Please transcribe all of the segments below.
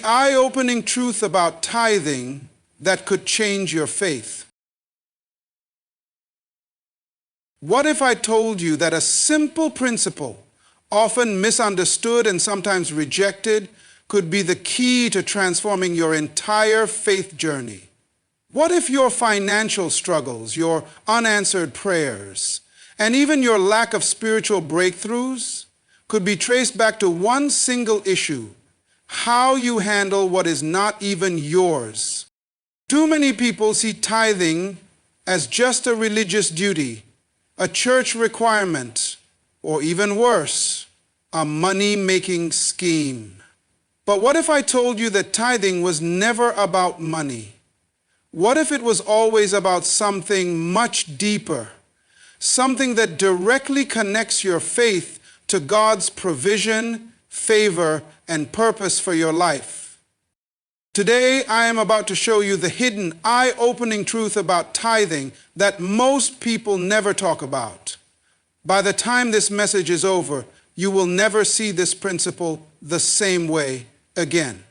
the eye-opening truth about tithing that could change your faith. What if I told you that a simple principle, often misunderstood and sometimes rejected, could be the key to transforming your entire faith journey? What if your financial struggles, your unanswered prayers, and even your lack of spiritual breakthroughs could be traced back to one single issue: how you handle what is not even yours? Too many people see tithing as just a religious duty, a church requirement, or even worse, a money-making scheme. But what if I told you that tithing was never about money? What if it was always about something much deeper, something that directly connects your faith to God's provision, favor, and purpose for your life? Today, I am about to show you the hidden, eye-opening truth about tithing that most people never talk about. By the time this message is over, you will never see this principle the same way again.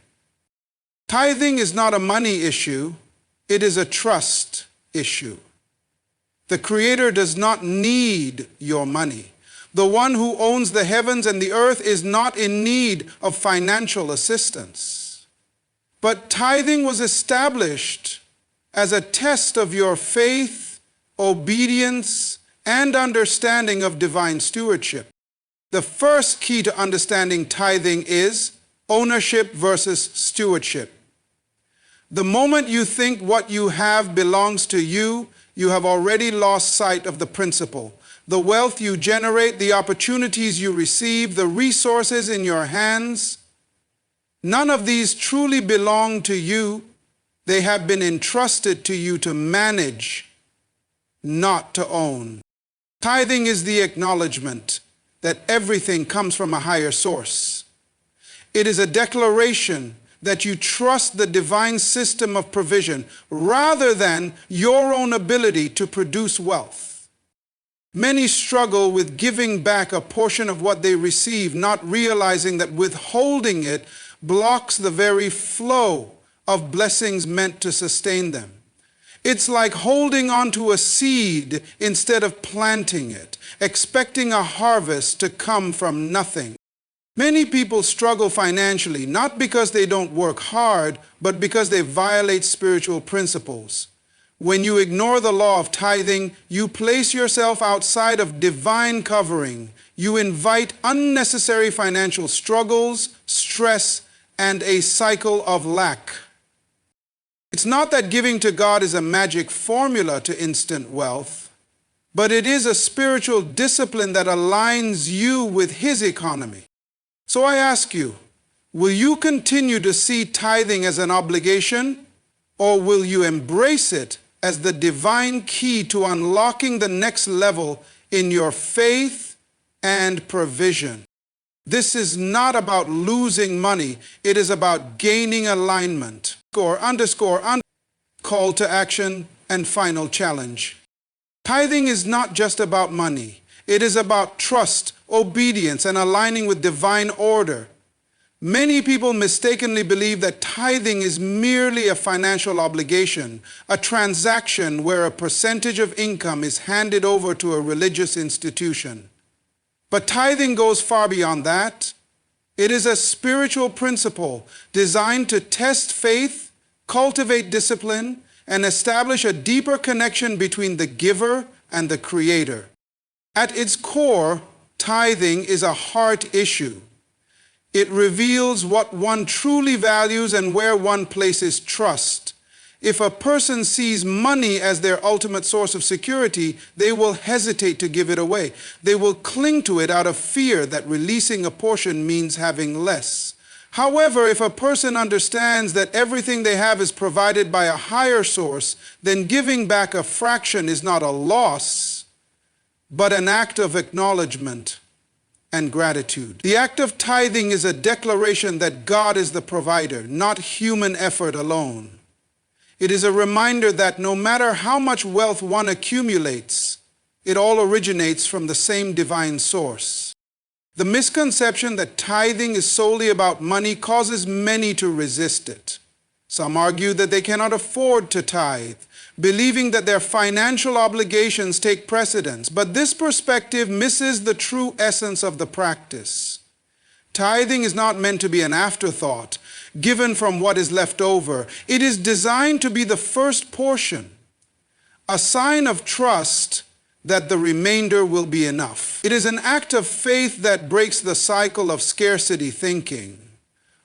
Tithing is not a money issue, it is a trust issue. The Creator does not need your money. The one who owns the heavens and the earth is not in need of financial assistance. But tithing was established as a test of your faith, obedience, and understanding of divine stewardship. The first key to understanding tithing is ownership versus stewardship. The moment you think what you have belongs to you, you have already lost sight of the principle. The wealth you generate, the opportunities you receive, the resources in your hands, none of these truly belong to you. They have been entrusted to you to manage, not to own. Tithing is the acknowledgement that everything comes from a higher source. It is a declaration that you trust the divine system of provision rather than your own ability to produce wealth. Many struggle with giving back a portion of what they receive, not realizing that withholding it blocks the very flow of blessings meant to sustain them. It's like holding on to a seed instead of planting it, expecting a harvest to come from nothing. Many people struggle financially, not because they don't work hard, but because they violate spiritual principles. When you ignore the law of tithing, you place yourself outside of divine covering. You invite unnecessary financial struggles, stress, and a cycle of lack. It's not that giving to God is a magic formula to instant wealth, but it is a spiritual discipline that aligns you with His economy. So I ask you, will you continue to see tithing as an obligation, or will you embrace it as the divine key to unlocking the next level in your faith and provision? This is not about losing money, it is about gaining alignment. Call to action and final challenge. Tithing is not just about money. It is about trust, obedience, and aligning with divine order. Many people mistakenly believe that tithing is merely a financial obligation, a transaction where a percentage of income is handed over to a religious institution. But tithing goes far beyond that. It is a spiritual principle designed to test faith, cultivate discipline, and establish a deeper connection between the giver and the Creator. At its core, tithing is a heart issue. It reveals what one truly values and where one places trust. If a person sees money as their ultimate source of security, they will hesitate to give it away. They will cling to it out of fear that releasing a portion means having less. However, if a person understands that everything they have is provided by a higher source, then giving back a fraction is not a loss, but an act of acknowledgement and gratitude. The act of tithing is a declaration that God is the provider, not human effort alone. It is a reminder that no matter how much wealth one accumulates, it all originates from the same divine source. The misconception that tithing is solely about money causes many to resist it. Some argue that they cannot afford to tithe, believing that their financial obligations take precedence. But this perspective misses the true essence of the practice. Tithing is not meant to be an afterthought, given from what is left over. It is designed to be the first portion, a sign of trust that the remainder will be enough. It is an act of faith that breaks the cycle of scarcity thinking.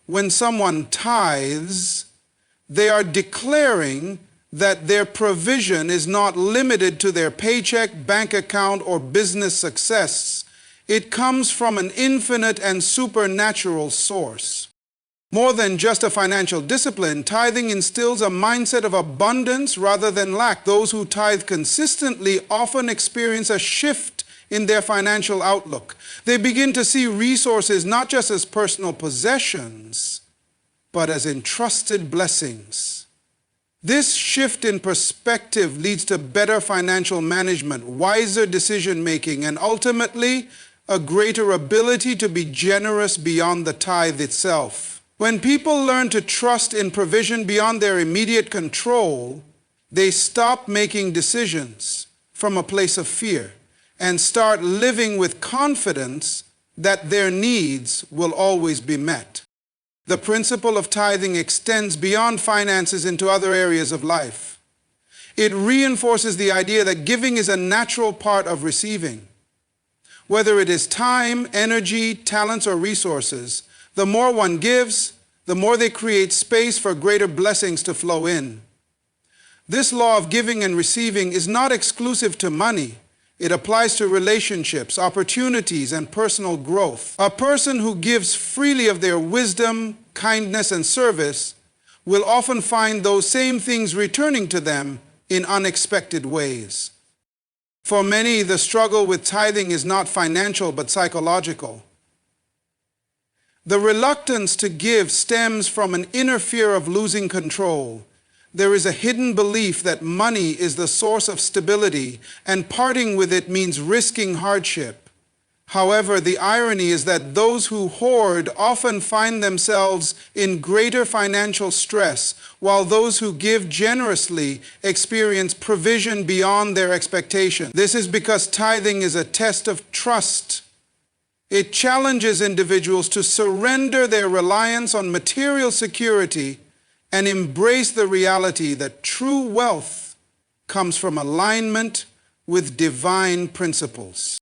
When someone tithes, they are declaring that their provision is not limited to their paycheck, bank account, or business success. It comes from an infinite and supernatural source. More than just a financial discipline, tithing instills a mindset of abundance rather than lack. Those who tithe consistently often experience a shift in their financial outlook. They begin to see resources not just as personal possessions, but as entrusted blessings. This shift in perspective leads to better financial management, wiser decision-making, and ultimately, a greater ability to be generous beyond the tithe itself. When people learn to trust in provision beyond their immediate control, they stop making decisions from a place of fear and start living with confidence that their needs will always be met. The principle of tithing extends beyond finances into other areas of life. It reinforces the idea that giving is a natural part of receiving. Whether it is time, energy, talents, or resources, the more one gives, the more they create space for greater blessings to flow in. This law of giving and receiving is not exclusive to money. It applies to relationships, opportunities, and personal growth. A person who gives freely of their wisdom, kindness, and service will often find those same things returning to them in unexpected ways. For many, the struggle with tithing is not financial but psychological. The reluctance to give stems from an inner fear of losing control. There is a hidden belief that money is the source of stability, and parting with it means risking hardship. However, the irony is that those who hoard often find themselves in greater financial stress, while those who give generously experience provision beyond their expectation. This is because tithing is a test of trust. It challenges individuals to surrender their reliance on material security and embrace the reality that true wealth comes from alignment with divine principles.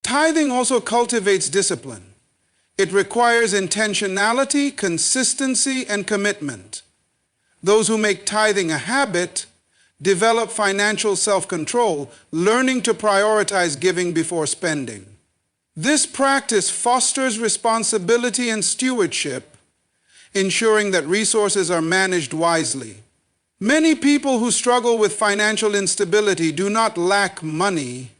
Tithing also cultivates discipline. It requires intentionality, consistency, and commitment. Those who make tithing a habit develop financial self-control, learning to prioritize giving before spending. This practice fosters responsibility and stewardship, ensuring that resources are managed wisely. Many people who struggle with financial instability do not lack money,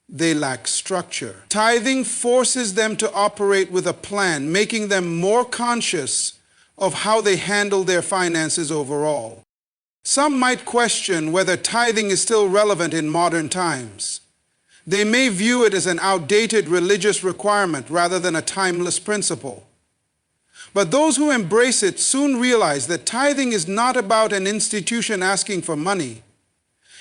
they lack structure. Tithing forces them to operate with a plan, making them more conscious of how they handle their finances overall. Some might question whether tithing is still relevant in modern times. They may view it as an outdated religious requirement rather than a timeless principle. But those who embrace it soon realize that tithing is not about an institution asking for money.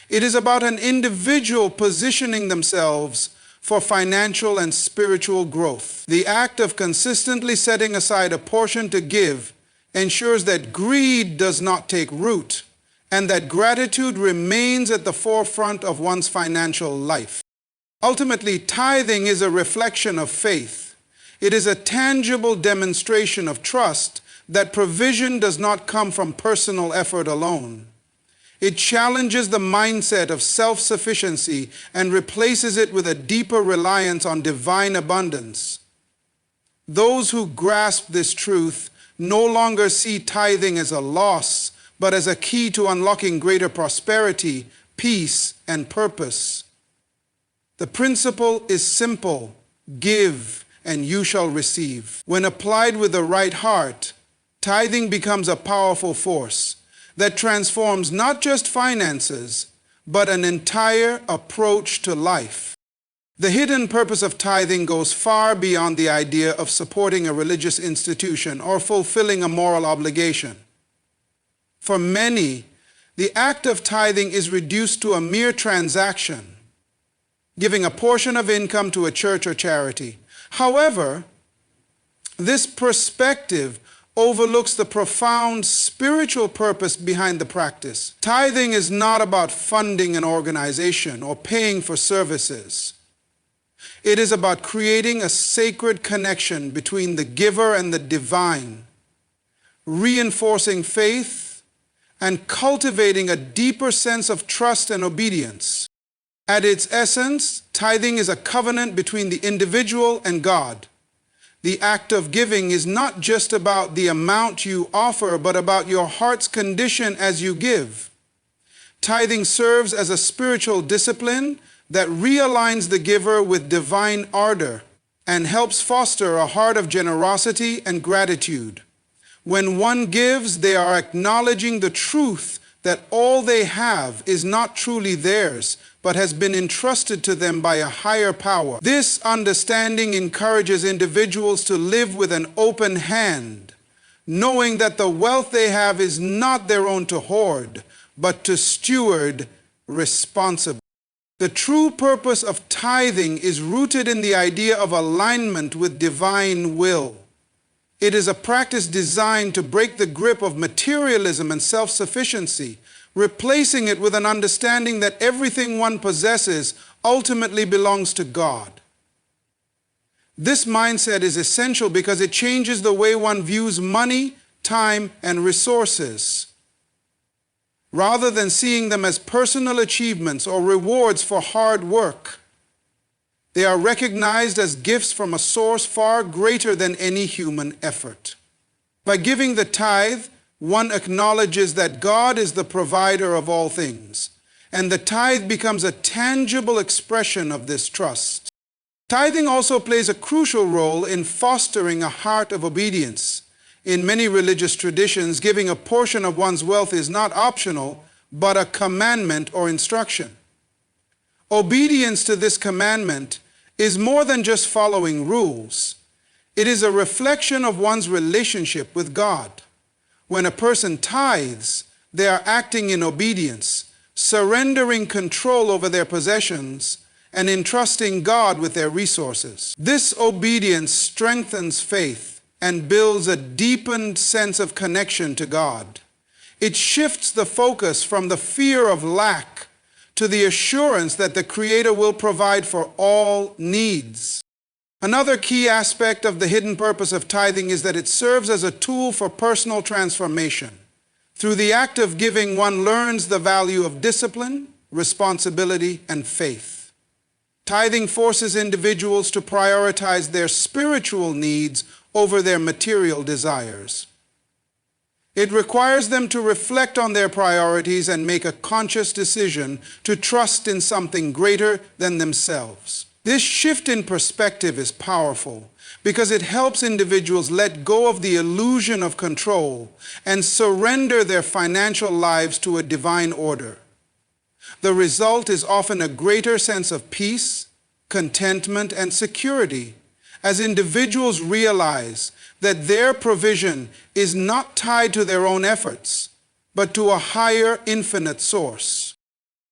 It is about an individual positioning themselves for financial and spiritual growth. The act of consistently setting aside a portion to give ensures that greed does not take root and that gratitude remains at the forefront of one's financial life. Ultimately, tithing is a reflection of faith. It is a tangible demonstration of trust that provision does not come from personal effort alone. It challenges the mindset of self-sufficiency and replaces it with a deeper reliance on divine abundance. Those who grasp this truth no longer see tithing as a loss, but as a key to unlocking greater prosperity, peace, and purpose. The principle is simple: give, and you shall receive. When applied with the right heart, tithing becomes a powerful force that transforms not just finances, but an entire approach to life. The hidden purpose of tithing goes far beyond the idea of supporting a religious institution or fulfilling a moral obligation. For many, the act of tithing is reduced to a mere transaction, giving a portion of income to a church or charity. However, this perspective overlooks the profound spiritual purpose behind the practice. Tithing is not about funding an organization or paying for services. It is about creating a sacred connection between the giver and the divine, reinforcing faith and cultivating a deeper sense of trust and obedience. At its essence, tithing is a covenant between the individual and God. The act of giving is not just about the amount you offer, but about your heart's condition as you give. Tithing serves as a spiritual discipline that realigns the giver with divine ardor and helps foster a heart of generosity and gratitude. When one gives, they are acknowledging the truth that all they have is not truly theirs, but has been entrusted to them by a higher power. This understanding encourages individuals to live with an open hand, knowing that the wealth they have is not their own to hoard, but to steward responsibly. The true purpose of tithing is rooted in the idea of alignment with divine will. It is a practice designed to break the grip of materialism and self-sufficiency, replacing it with an understanding that everything one possesses ultimately belongs to God. This mindset is essential because it changes the way one views money, time, and resources. Rather than seeing them as personal achievements or rewards for hard work, they are recognized as gifts from a source far greater than any human effort. By giving the tithe, one acknowledges that God is the provider of all things, and the tithe becomes a tangible expression of this trust. Tithing also plays a crucial role in fostering a heart of obedience. In many religious traditions, giving a portion of one's wealth is not optional, but a commandment or instruction. Obedience to this commandment is more than just following rules. It is a reflection of one's relationship with God. When a person tithes, they are acting in obedience, surrendering control over their possessions, and entrusting God with their resources. This obedience strengthens faith and builds a deepened sense of connection to God. It shifts the focus from the fear of lack to the assurance that the Creator will provide for all needs. Another key aspect of the hidden purpose of tithing is that it serves as a tool for personal transformation. Through the act of giving, one learns the value of discipline, responsibility, and faith. Tithing forces individuals to prioritize their spiritual needs over their material desires. It requires them to reflect on their priorities and make a conscious decision to trust in something greater than themselves. This shift in perspective is powerful because it helps individuals let go of the illusion of control and surrender their financial lives to a divine order. The result is often a greater sense of peace, contentment, and security as individuals realize that their provision is not tied to their own efforts, but to a higher, infinite source.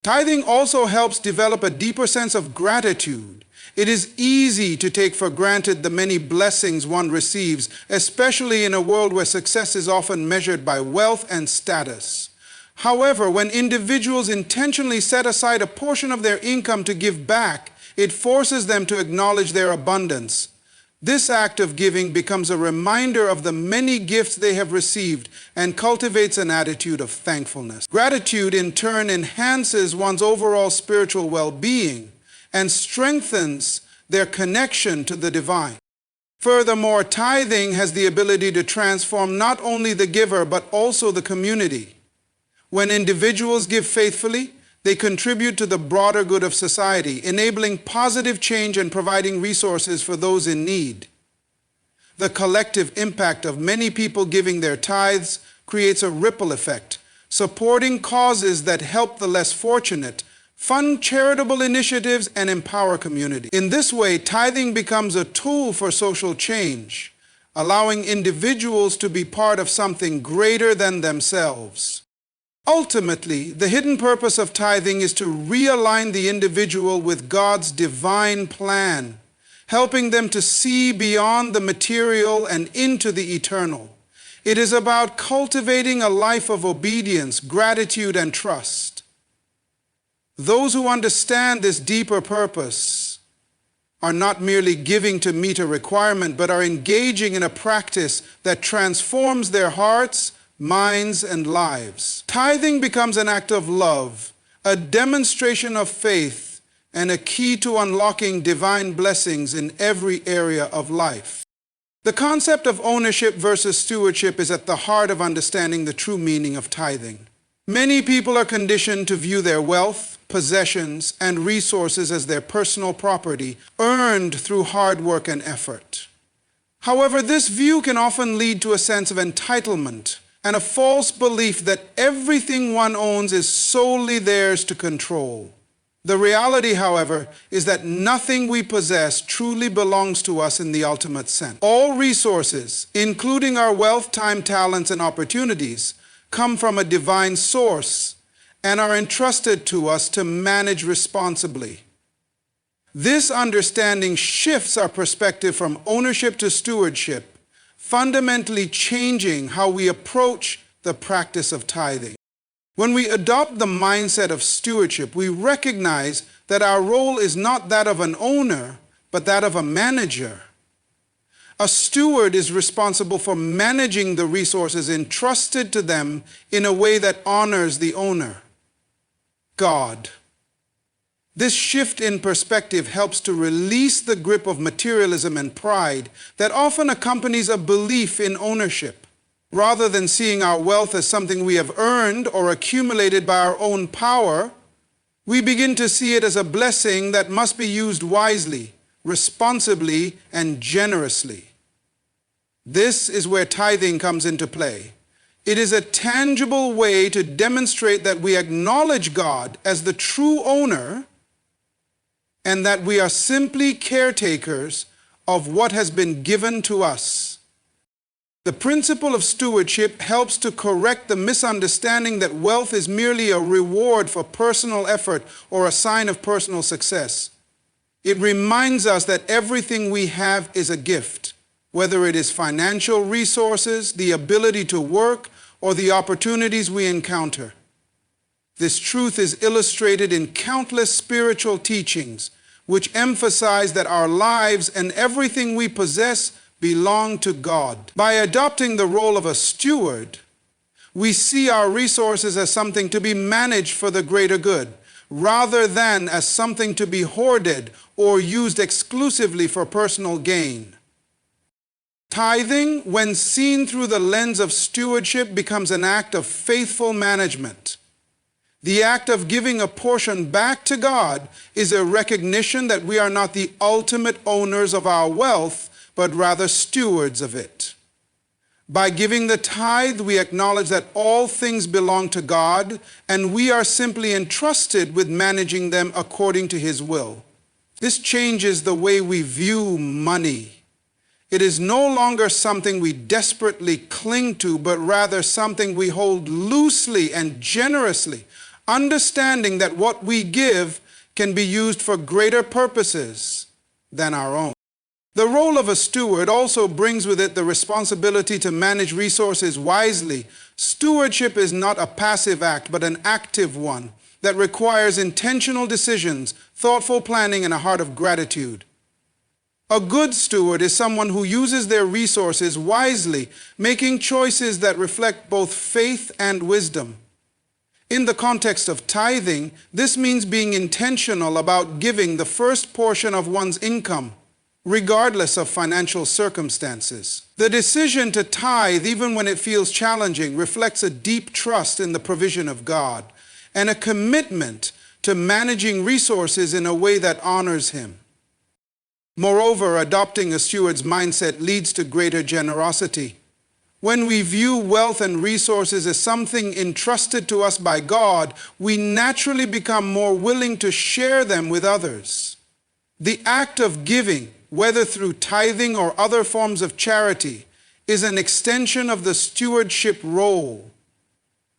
Tithing also helps develop a deeper sense of gratitude. It is easy to take for granted the many blessings one receives, especially in a world where success is often measured by wealth and status. However, when individuals intentionally set aside a portion of their income to give back, it forces them to acknowledge their abundance. This act of giving becomes a reminder of the many gifts they have received and cultivates an attitude of thankfulness. Gratitude, in turn, enhances one's overall spiritual well-being and strengthens their connection to the divine. Furthermore, tithing has the ability to transform not only the giver but also the community. When individuals give faithfully, they contribute to the broader good of society, enabling positive change and providing resources for those in need. The collective impact of many people giving their tithes creates a ripple effect, supporting causes that help the less fortunate, fund charitable initiatives, and empower community. In this way, tithing becomes a tool for social change, allowing individuals to be part of something greater than themselves. Ultimately, the hidden purpose of tithing is to realign the individual with God's divine plan, helping them to see beyond the material and into the eternal. It is about cultivating a life of obedience, gratitude, and trust. Those who understand this deeper purpose are not merely giving to meet a requirement, but are engaging in a practice that transforms their hearts, minds, and lives. Tithing becomes an act of love, a demonstration of faith, and a key to unlocking divine blessings in every area of life. The concept of ownership versus stewardship is at the heart of understanding the true meaning of tithing. Many people are conditioned to view their wealth, possessions, and resources as their personal property, earned through hard work and effort. However, this view can often lead to a sense of entitlement and a false belief that everything one owns is solely theirs to control. The reality, however, is that nothing we possess truly belongs to us in the ultimate sense. All resources, including our wealth, time, talents, and opportunities, come from a divine source and are entrusted to us to manage responsibly. This understanding shifts our perspective from ownership to stewardship, fundamentally changing how we approach the practice of tithing. When we adopt the mindset of stewardship, we recognize that our role is not that of an owner, but that of a manager. A steward is responsible for managing the resources entrusted to them in a way that honors the owner, God. This shift in perspective helps to release the grip of materialism and pride that often accompanies a belief in ownership. Rather than seeing our wealth as something we have earned or accumulated by our own power, we begin to see it as a blessing that must be used wisely, responsibly, and generously. This is where tithing comes into play. It is a tangible way to demonstrate that we acknowledge God as the true owner and that we are simply caretakers of what has been given to us. The principle of stewardship helps to correct the misunderstanding that wealth is merely a reward for personal effort or a sign of personal success. It reminds us that everything we have is a gift, whether it is financial resources, the ability to work, or the opportunities we encounter. This truth is illustrated in countless spiritual teachings, which emphasize that our lives and everything we possess belong to God. By adopting the role of a steward, we see our resources as something to be managed for the greater good, rather than as something to be hoarded or used exclusively for personal gain. Tithing, when seen through the lens of stewardship, becomes an act of faithful management. The act of giving a portion back to God is a recognition that we are not the ultimate owners of our wealth, but rather stewards of it. By giving the tithe, we acknowledge that all things belong to God, and we are simply entrusted with managing them according to His will. This changes the way we view money. It is no longer something we desperately cling to, but rather something we hold loosely and generously, understanding that what we give can be used for greater purposes than our own. The role of a steward also brings with it the responsibility to manage resources wisely. Stewardship is not a passive act, but an active one that requires intentional decisions, thoughtful planning, and a heart of gratitude. A good steward is someone who uses their resources wisely, making choices that reflect both faith and wisdom. In the context of tithing, this means being intentional about giving the first portion of one's income, regardless of financial circumstances. The decision to tithe, even when it feels challenging, reflects a deep trust in the provision of God and a commitment to managing resources in a way that honors Him. Moreover, adopting a steward's mindset leads to greater generosity. When we view wealth and resources as something entrusted to us by God, we naturally become more willing to share them with others. The act of giving, whether through tithing or other forms of charity, is an extension of the stewardship role.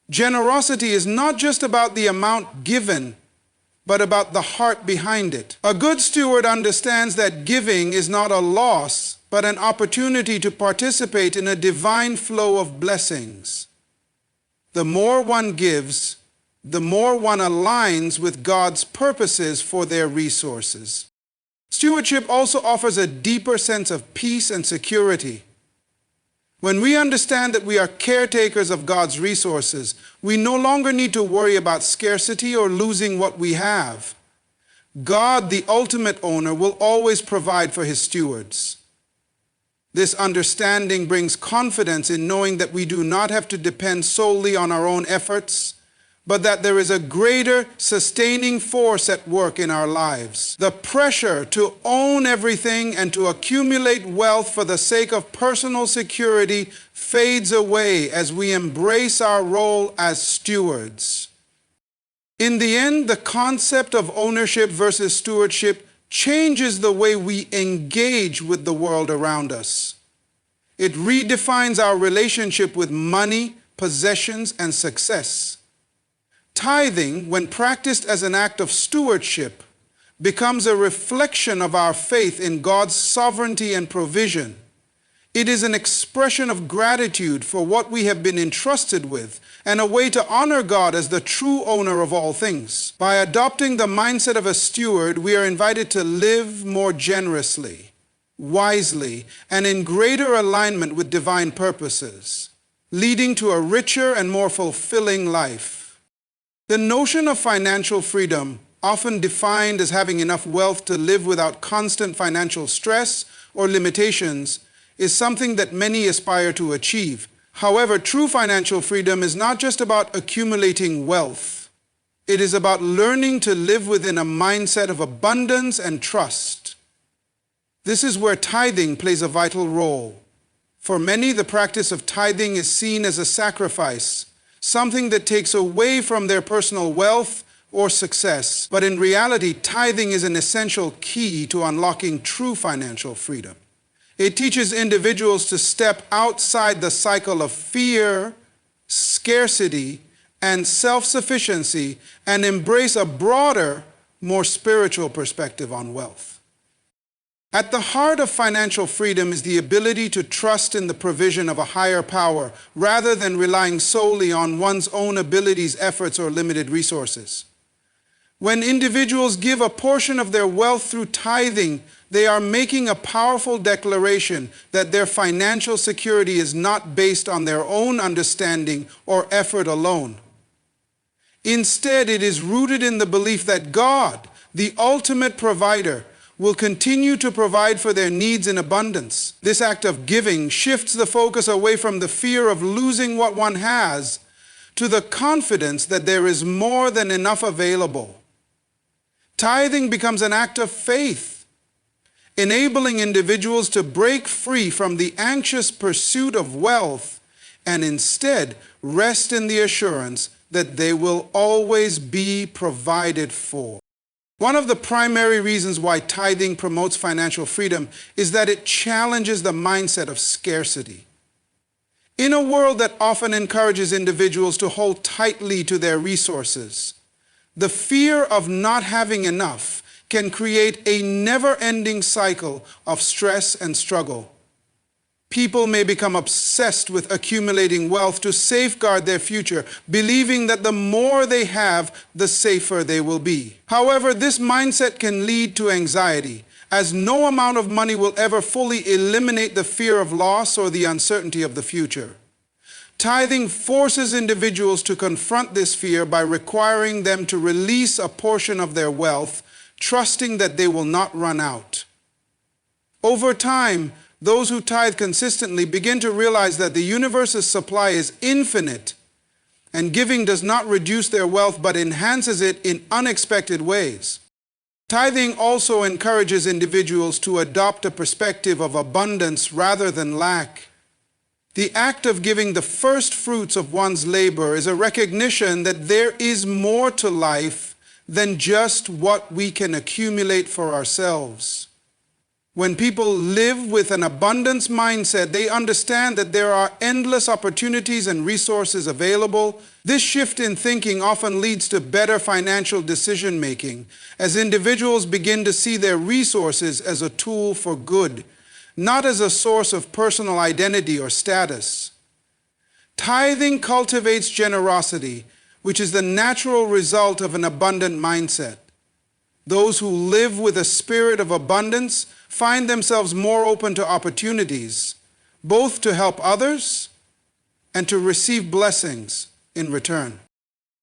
Generosity is not just about the amount given, but about the heart behind it. A good steward understands that giving is not a loss, but an opportunity to participate in a divine flow of blessings. The more one gives, the more one aligns with God's purposes for their resources. Stewardship also offers a deeper sense of peace and security. When we understand that we are caretakers of God's resources, we no longer need to worry about scarcity or losing what we have. God, the ultimate owner, will always provide for his stewards. This understanding brings confidence in knowing that we do not have to depend solely on our own efforts, but that there is a greater sustaining force at work in our lives. The pressure to own everything and to accumulate wealth for the sake of personal security fades away as we embrace our role as stewards. In the end, the concept of ownership versus stewardship changes the way we engage with the world around us. It redefines our relationship with money, possessions, and success. Tithing, when practiced as an act of stewardship, becomes a reflection of our faith in God's sovereignty and provision. It is an expression of gratitude for what we have been entrusted with and a way to honor God as the true owner of all things. By adopting the mindset of a steward, we are invited to live more generously, wisely, and in greater alignment with divine purposes, leading to a richer and more fulfilling life. The notion of financial freedom, often defined as having enough wealth to live without constant financial stress or limitations, is something that many aspire to achieve. However, true financial freedom is not just about accumulating wealth. It is about learning to live within a mindset of abundance and trust. This is where tithing plays a vital role. For many, the practice of tithing is seen as a sacrifice, something that takes away from their personal wealth or success. But in reality, tithing is an essential key to unlocking true financial freedom. It teaches individuals to step outside the cycle of fear, scarcity, and self-sufficiency and embrace a broader, more spiritual perspective on wealth. At the heart of financial freedom is the ability to trust in the provision of a higher power rather than relying solely on one's own abilities, efforts, or limited resources. When individuals give a portion of their wealth through tithing, they are making a powerful declaration that their financial security is not based on their own understanding or effort alone. Instead, it is rooted in the belief that God, the ultimate provider, will continue to provide for their needs in abundance. This act of giving shifts the focus away from the fear of losing what one has to the confidence that there is more than enough available. Tithing becomes an act of faith, enabling individuals to break free from the anxious pursuit of wealth and instead rest in the assurance that they will always be provided for. One of the primary reasons why tithing promotes financial freedom is that it challenges the mindset of scarcity. In a world that often encourages individuals to hold tightly to their resources, the fear of not having enough can create a never-ending cycle of stress and struggle. People may become obsessed with accumulating wealth to safeguard their future, believing that the more they have, the safer they will be. However, this mindset can lead to anxiety, as no amount of money will ever fully eliminate the fear of loss or the uncertainty of the future. Tithing forces individuals to confront this fear by requiring them to release a portion of their wealth, trusting that they will not run out. Over time, those who tithe consistently begin to realize that the universe's supply is infinite, and giving does not reduce their wealth but enhances it in unexpected ways. Tithing also encourages individuals to adopt a perspective of abundance rather than lack. The act of giving the first fruits of one's labor is a recognition that there is more to life than just what we can accumulate for ourselves. When people live with an abundance mindset, they understand that there are endless opportunities and resources available. This shift in thinking often leads to better financial decision-making, as individuals begin to see their resources as a tool for good, not as a source of personal identity or status. Tithing cultivates generosity, which is the natural result of an abundant mindset. Those who live with a spirit of abundance find themselves more open to opportunities, both to help others and to receive blessings in return.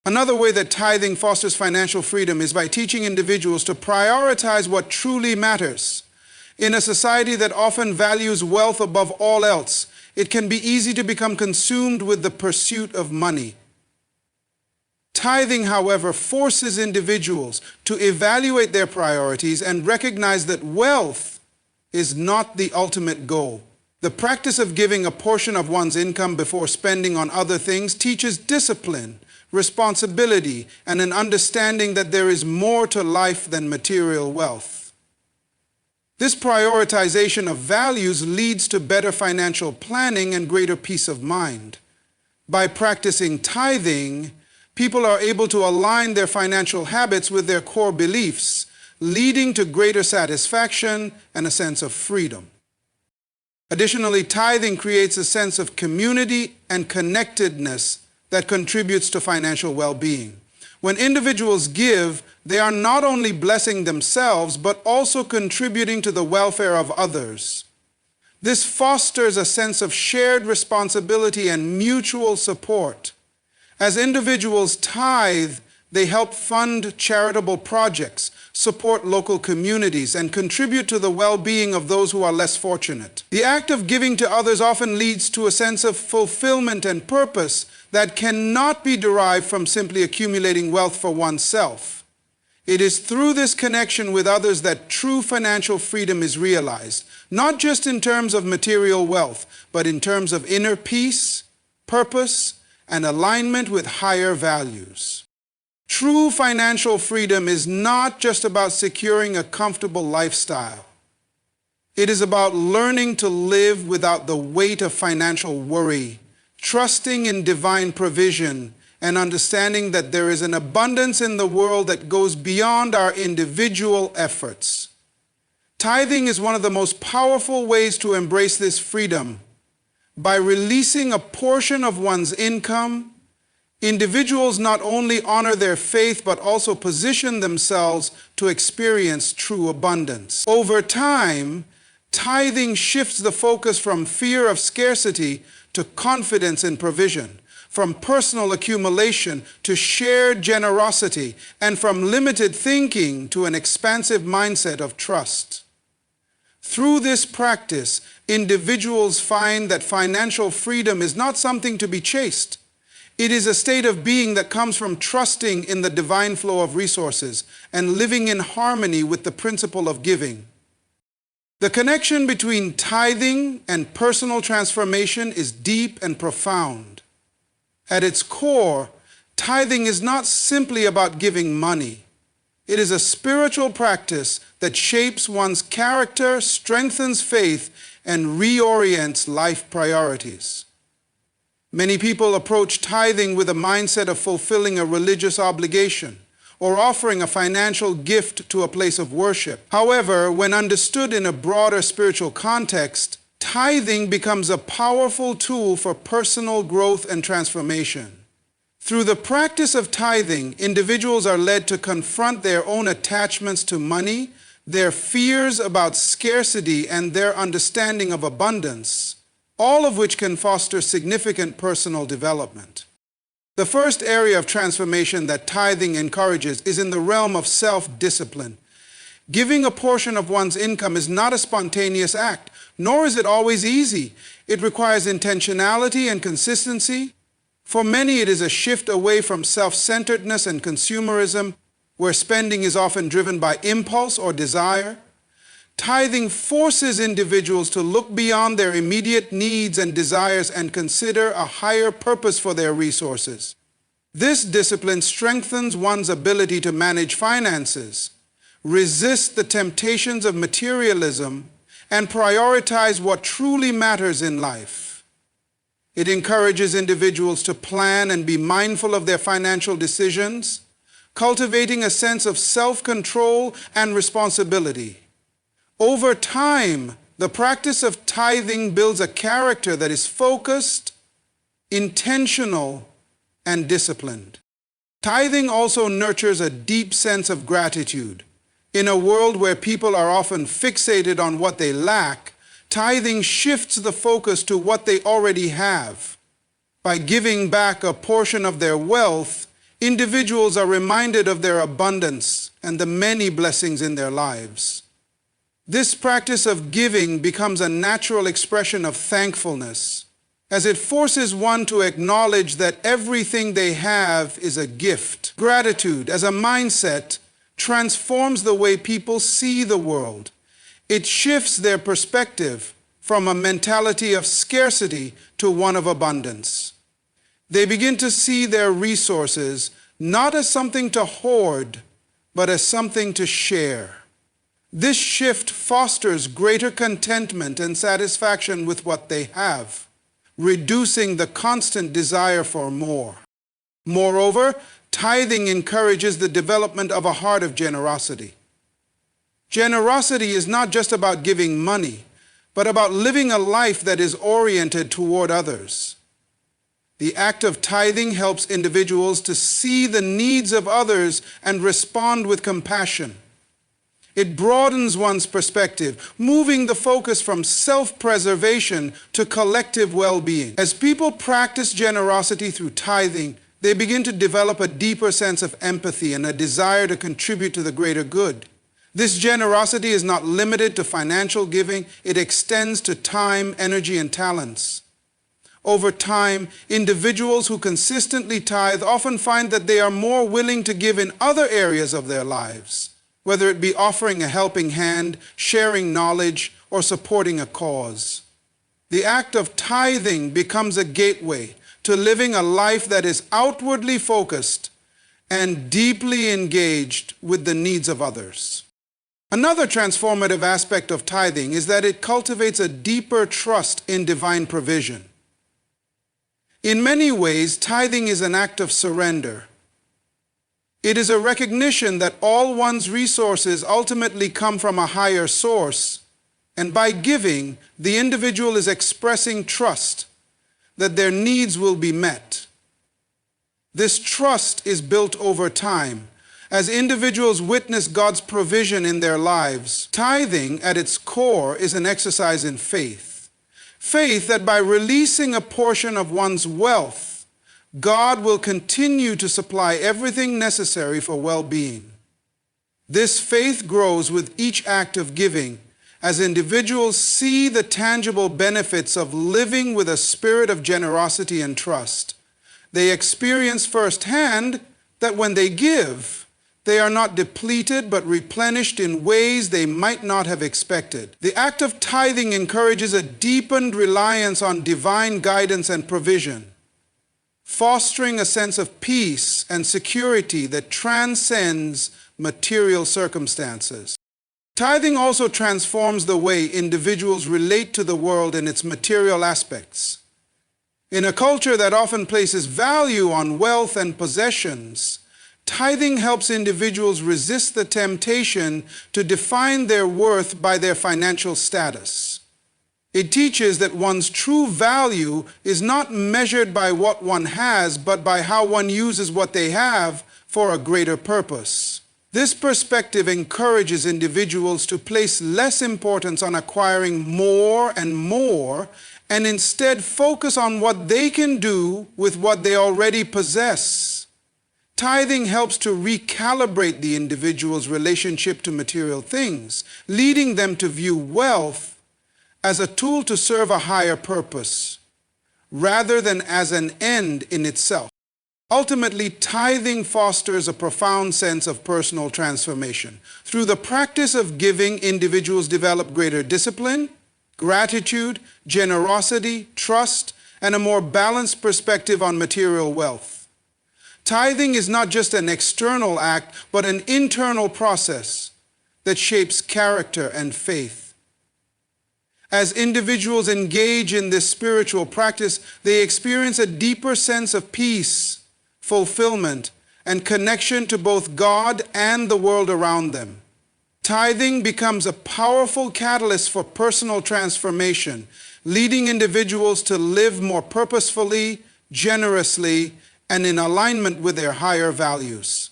Another way that tithing fosters financial freedom is by teaching individuals to prioritize what truly matters. In a society that often values wealth above all else, it can be easy to become consumed with the pursuit of money. Tithing, however, forces individuals to evaluate their priorities and recognize that wealth is not the ultimate goal. The practice of giving a portion of one's income before spending on other things teaches discipline, responsibility, and an understanding that there is more to life than material wealth. This prioritization of values leads to better financial planning and greater peace of mind. By practicing tithing, people are able to align their financial habits with their core beliefs, leading to greater satisfaction and a sense of freedom. Additionally, tithing creates a sense of community and connectedness that contributes to financial well-being. When individuals give, they are not only blessing themselves, but also contributing to the welfare of others. This fosters a sense of shared responsibility and mutual support. As individuals tithe, they help fund charitable projects, support local communities, and contribute to the well-being of those who are less fortunate. The act of giving to others often leads to a sense of fulfillment and purpose that cannot be derived from simply accumulating wealth for oneself. It is through this connection with others that true financial freedom is realized, not just in terms of material wealth, but in terms of inner peace, purpose, and alignment with higher values. True financial freedom is not just about securing a comfortable lifestyle. It is about learning to live without the weight of financial worry, trusting in divine provision, and understanding that there is an abundance in the world that goes beyond our individual efforts. Tithing is one of the most powerful ways to embrace this freedom. By releasing a portion of one's income, individuals not only honor their faith, but also position themselves to experience true abundance. Over time, tithing shifts the focus from fear of scarcity to confidence in provision, from personal accumulation to shared generosity, and from limited thinking to an expansive mindset of trust. Through this practice, individuals find that financial freedom is not something to be chased. It is a state of being that comes from trusting in the divine flow of resources and living in harmony with the principle of giving. The connection between tithing and personal transformation is deep and profound. At its core, tithing is not simply about giving money. It is a spiritual practice that shapes one's character, strengthens faith, and reorients life priorities. Many people approach tithing with a mindset of fulfilling a religious obligation or offering a financial gift to a place of worship. However, when understood in a broader spiritual context, tithing becomes a powerful tool for personal growth and transformation. Through the practice of tithing, individuals are led to confront their own attachments to money, their fears about scarcity, and their understanding of abundance, all of which can foster significant personal development. The first area of transformation that tithing encourages is in the realm of self-discipline. Giving a portion of one's income is not a spontaneous act, nor is it always easy. It requires intentionality and consistency. For many, it is a shift away from self-centeredness and consumerism, where spending is often driven by impulse or desire. Tithing forces individuals to look beyond their immediate needs and desires and consider a higher purpose for their resources. This discipline strengthens one's ability to manage finances, resist the temptations of materialism, and prioritize what truly matters in life. It encourages individuals to plan and be mindful of their financial decisions, cultivating a sense of self-control and responsibility. Over time, the practice of tithing builds a character that is focused, intentional, and disciplined. Tithing also nurtures a deep sense of gratitude. In a world where people are often fixated on what they lack, tithing shifts the focus to what they already have. By giving back a portion of their wealth, individuals are reminded of their abundance and the many blessings in their lives. This practice of giving becomes a natural expression of thankfulness, as it forces one to acknowledge that everything they have is a gift. Gratitude, as a mindset, transforms the way people see the world. It shifts their perspective from a mentality of scarcity to one of abundance. They begin to see their resources not as something to hoard, but as something to share. This shift fosters greater contentment and satisfaction with what they have, reducing the constant desire for more. Moreover, tithing encourages the development of a heart of generosity. Generosity is not just about giving money, but about living a life that is oriented toward others. The act of tithing helps individuals to see the needs of others and respond with compassion. It broadens one's perspective, moving the focus from self-preservation to collective well-being. As people practice generosity through tithing, they begin to develop a deeper sense of empathy and a desire to contribute to the greater good. This generosity is not limited to financial giving, it extends to time, energy, and talents. Over time, individuals who consistently tithe often find that they are more willing to give in other areas of their lives, whether it be offering a helping hand, sharing knowledge, or supporting a cause. The act of tithing becomes a gateway to living a life that is outwardly focused and deeply engaged with the needs of others. Another transformative aspect of tithing is that it cultivates a deeper trust in divine provision. In many ways, tithing is an act of surrender. It is a recognition that all one's resources ultimately come from a higher source, and by giving, the individual is expressing trust that their needs will be met. This trust is built over time as individuals witness God's provision in their lives. Tithing, at its core, is an exercise in faith. Faith that by releasing a portion of one's wealth, God will continue to supply everything necessary for well-being. This faith grows with each act of giving as individuals see the tangible benefits of living with a spirit of generosity and trust. They experience firsthand that when they give, they are not depleted but replenished in ways they might not have expected. The act of tithing encourages a deepened reliance on divine guidance and provision, fostering a sense of peace and security that transcends material circumstances. Tithing also transforms the way individuals relate to the world in its material aspects. In a culture that often places value on wealth and possessions, tithing helps individuals resist the temptation to define their worth by their financial status. It teaches that one's true value is not measured by what one has, but by how one uses what they have for a greater purpose. This perspective encourages individuals to place less importance on acquiring more and instead focus on what they can do with what they already possess. Tithing helps to recalibrate the individual's relationship to material things, leading them to view wealth as a tool to serve a higher purpose, rather than as an end in itself. Ultimately, tithing fosters a profound sense of personal transformation. Through the practice of giving, individuals develop greater discipline, gratitude, generosity, trust, and a more balanced perspective on material wealth. Tithing is not just an external act, but an internal process that shapes character and faith. As individuals engage in this spiritual practice, they experience a deeper sense of peace, fulfillment, and connection to both God and the world around them. Tithing becomes a powerful catalyst for personal transformation, leading individuals to live more purposefully, generously, and in alignment with their higher values.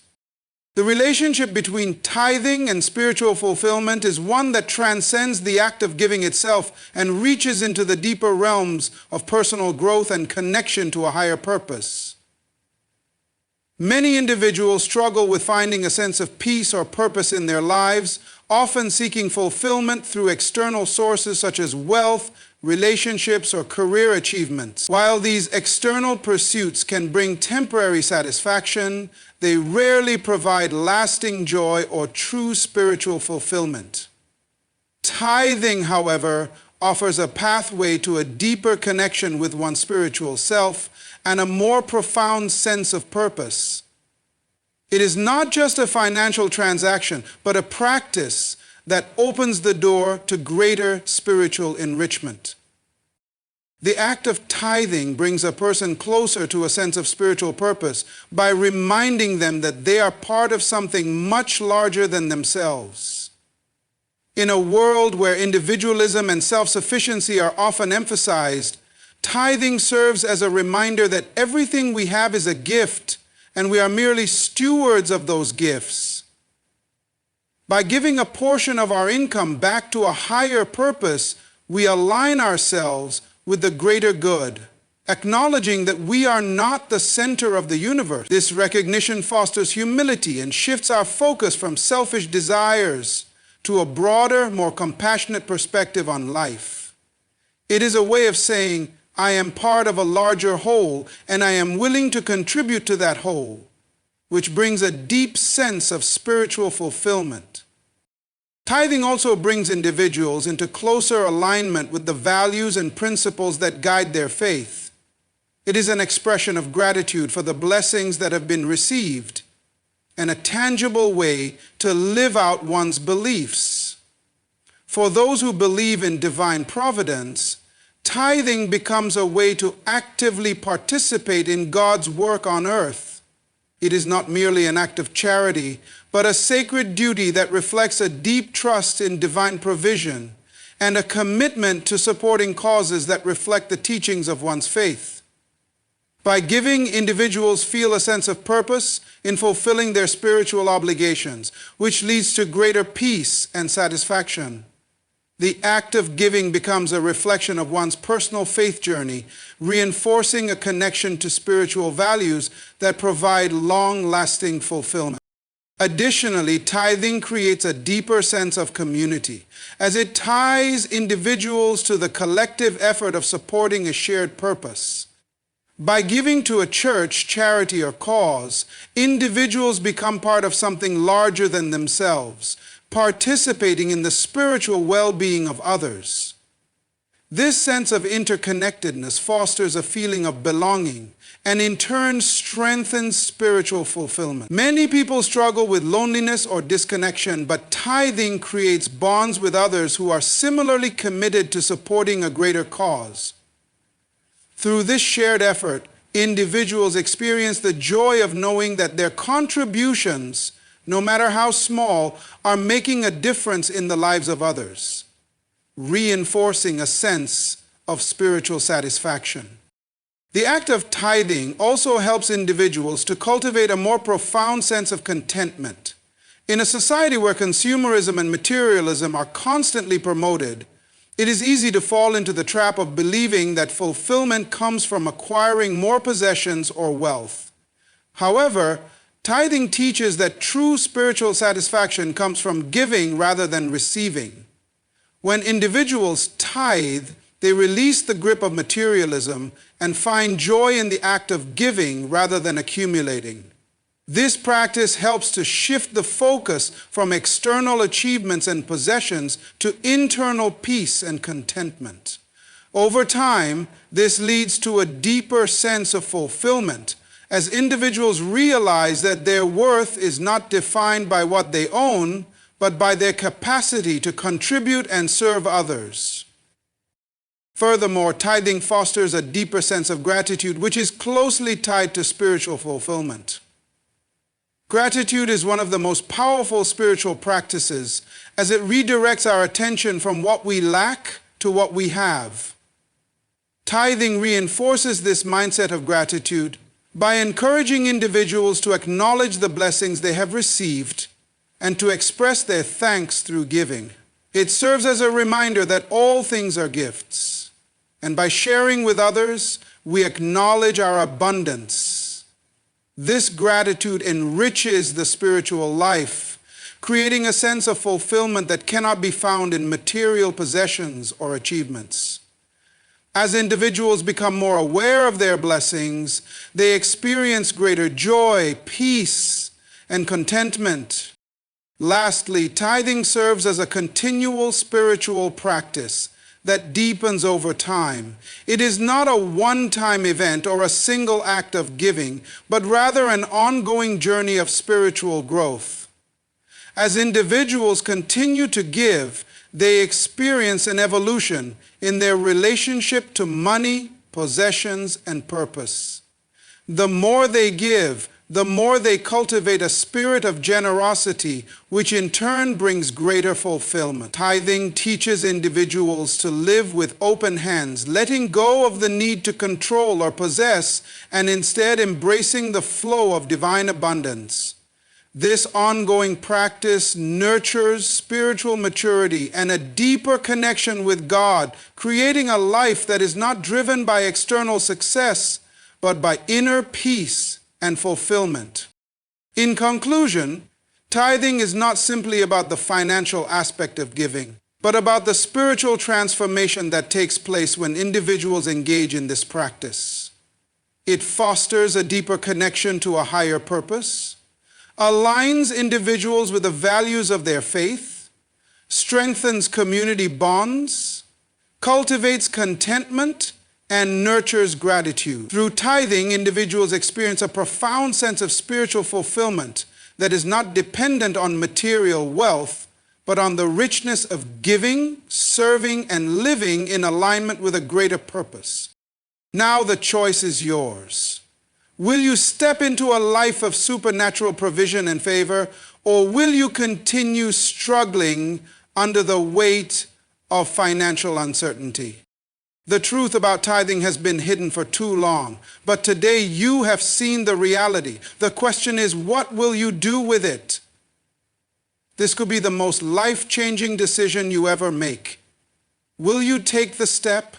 The relationship between tithing and spiritual fulfillment is one that transcends the act of giving itself and reaches into the deeper realms of personal growth and connection to a higher purpose. Many individuals struggle with finding a sense of peace or purpose in their lives, often seeking fulfillment through external sources such as wealth, relationships, or career achievements. While these external pursuits can bring temporary satisfaction, they rarely provide lasting joy or true spiritual fulfillment. Tithing, however, offers a pathway to a deeper connection with one's spiritual self and a more profound sense of purpose. It is not just a financial transaction, but a practice that opens the door to greater spiritual enrichment. The act of tithing brings a person closer to a sense of spiritual purpose by reminding them that they are part of something much larger than themselves. In a world where individualism and self-sufficiency are often emphasized, tithing serves as a reminder that everything we have is a gift, and we are merely stewards of those gifts. By giving a portion of our income back to a higher purpose, we align ourselves with the greater good, acknowledging that we are not the center of the universe. This recognition fosters humility and shifts our focus from selfish desires to a broader, more compassionate perspective on life. It is a way of saying, I am part of a larger whole, and I am willing to contribute to that whole, which brings a deep sense of spiritual fulfillment. Tithing also brings individuals into closer alignment with the values and principles that guide their faith. It is an expression of gratitude for the blessings that have been received, and a tangible way to live out one's beliefs. For those who believe in divine providence, tithing becomes a way to actively participate in God's work on earth. It is not merely an act of charity, but a sacred duty that reflects a deep trust in divine provision and a commitment to supporting causes that reflect the teachings of one's faith. By giving, individuals feel a sense of purpose in fulfilling their spiritual obligations, which leads to greater peace and satisfaction. The act of giving becomes a reflection of one's personal faith journey, reinforcing a connection to spiritual values that provide long-lasting fulfillment. Additionally, tithing creates a deeper sense of community, as it ties individuals to the collective effort of supporting a shared purpose. By giving to a church, charity, or cause, individuals become part of something larger than themselves, participating in the spiritual well-being of others. This sense of interconnectedness fosters a feeling of belonging and in turn strengthens spiritual fulfillment. Many people struggle with loneliness or disconnection, but tithing creates bonds with others who are similarly committed to supporting a greater cause. Through this shared effort, individuals experience the joy of knowing that their contributions, no matter how small, are making a difference in the lives of others, reinforcing a sense of spiritual satisfaction. The act of tithing also helps individuals to cultivate a more profound sense of contentment. In a society where consumerism and materialism are constantly promoted, it is easy to fall into the trap of believing that fulfillment comes from acquiring more possessions or wealth. However, tithing teaches that true spiritual satisfaction comes from giving rather than receiving. When individuals tithe, They release the grip of materialism and find joy in the act of giving rather than accumulating. This practice helps to shift the focus from external achievements and possessions to internal peace and contentment. Over time, this leads to a deeper sense of fulfillment as individuals realize that their worth is not defined by what they own, but by their capacity to contribute and serve others. Furthermore, tithing fosters a deeper sense of gratitude, which is closely tied to spiritual fulfillment. Gratitude is one of the most powerful spiritual practices as it redirects our attention from what we lack to what we have. Tithing reinforces this mindset of gratitude by encouraging individuals to acknowledge the blessings they have received and to express their thanks through giving. It serves as a reminder that all things are gifts, and by sharing with others, we acknowledge our abundance. This gratitude enriches the spiritual life, creating a sense of fulfillment that cannot be found in material possessions or achievements. As individuals become more aware of their blessings, they experience greater joy, peace, and contentment. Lastly, tithing serves as a continual spiritual practice that deepens over time. It is not a one-time event or a single act of giving, but rather an ongoing journey of spiritual growth. As individuals continue to give, they experience an evolution in their relationship to money, possessions, and purpose. The more they give, the more they cultivate a spirit of generosity, which in turn brings greater fulfillment. Tithing teaches individuals to live with open hands, letting go of the need to control or possess, and instead embracing the flow of divine abundance. This ongoing practice nurtures spiritual maturity and a deeper connection with God, creating a life that is not driven by external success, but by inner peace and fulfillment. In conclusion, tithing is not simply about the financial aspect of giving, but about the spiritual transformation that takes place when individuals engage in this practice. It fosters a deeper connection to a higher purpose, aligns individuals with the values of their faith, strengthens community bonds, cultivates contentment, and nurtures gratitude. Through tithing, individuals experience a profound sense of spiritual fulfillment that is not dependent on material wealth, but on the richness of giving, serving, and living in alignment with a greater purpose. Now the choice is yours. Will you step into a life of supernatural provision and favor, or will you continue struggling under the weight of financial uncertainty? The truth about tithing has been hidden for too long, but today you have seen the reality. The question is, what will you do with it? This could be the most life-changing decision you ever make. Will you take the step?